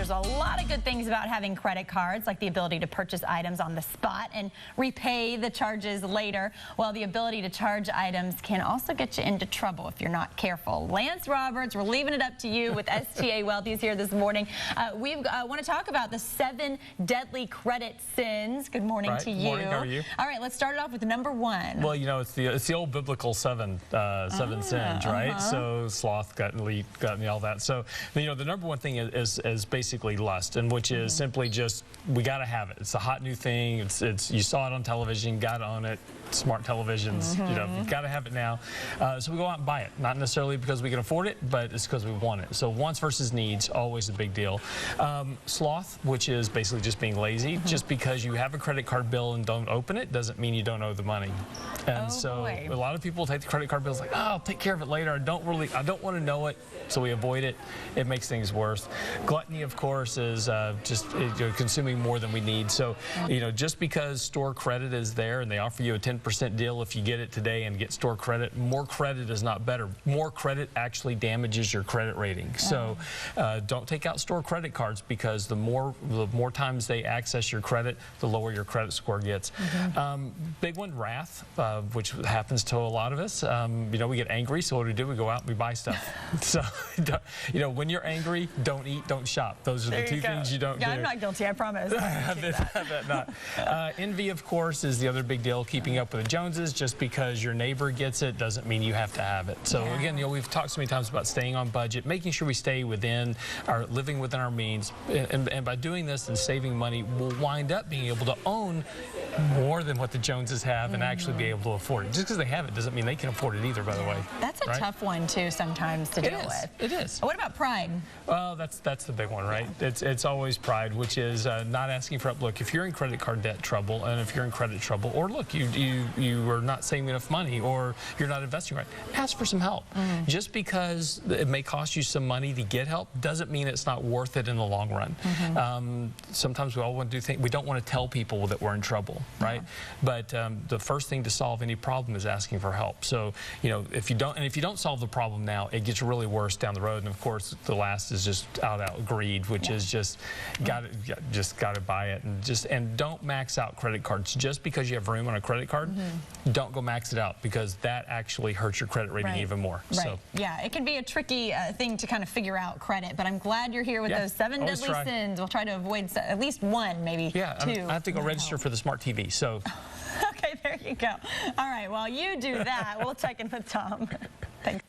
There's a lot of good things about having credit cards, like the ability to purchase items on the spot and repay the charges later. Well, the ability to charge items can also get you into trouble if you're not careful. Lance Roberts, we're leaving it up to you with STA Wealth. He's here this morning. We want to talk about the 7 deadly credit sins. Good morning to you. Good morning. How are you? All right, let's start it off with number 1. Well, you know, it's the old biblical seven sins, right? So sloth, gluttony, all that. So, you know, the number 1 thing is basically lust, and which is simply just, we got to have it. It's a hot new thing. It's you saw it on television, got to own it. Smart televisions, you know, you've got to have it now. So we go out and buy it, not necessarily because we can afford it, but it's because we want it. So wants versus needs, always a big deal. Sloth, which is basically just being lazy. Just because you have a credit card bill and don't open it doesn't mean you don't owe the money. And a lot of people take the credit card bills like, oh, I'll take care of it later. I don't want to know it, so we avoid it. It makes things worse. Gluttony, of course, is just consuming more than we need. So, you know, just because store credit is there and they offer you a 10% deal if you get it today and get store credit, more credit is not better. More credit actually damages your credit rating. So don't take out store credit cards, because the more times they access your credit, the lower your credit score gets. Big one, wrath, which happens to a lot of us. You know, we get angry, so what do? We go out and we buy stuff. So, you know, when you're angry, don't eat, don't shop. Those are the 2 things you don't do. I'm not guilty, I promise. I bet not. Envy, of course, is the other big deal. Keeping up with the Joneses. Just because your neighbor gets it doesn't mean you have to have it. So again, you know, we've talked so many times about staying on budget, making sure we stay within living within our means, and by doing this and saving money, we'll wind up being able to own more than what the Joneses have and actually be able to afford it. Just because they have it doesn't mean they can afford it either, by the way. That's a tough one too sometimes to deal with. It is. What about pride? Well, that's the big one, right? It's always pride, which is not asking for help. Look, if you're in credit card debt trouble, and if you're in credit trouble, or look, you are not saving enough money, or you're not investing right, ask for some help. Just because it may cost you some money to get help doesn't mean it's not worth it in the long run. Sometimes we all want to do things, we don't want to tell people that we're in trouble, right? But the first thing to solve any problem is asking for help. So, you know, if you don't solve the problem now, it gets really worse down the road. And of course, the last is just out greed, which is just got to buy it, and don't max out credit cards. Just because you have room on a credit card, don't go max it out, because that actually hurts your credit rating even more. Right. So, yeah, it can be a tricky thing to kind of figure out credit, but I'm glad you're here with those 7 deadly sins. We'll try to avoid at least 1, maybe 2. I have to go register for the smart TV. So. Okay, there you go. All right, while you do that, we'll check in with Tom. Thanks.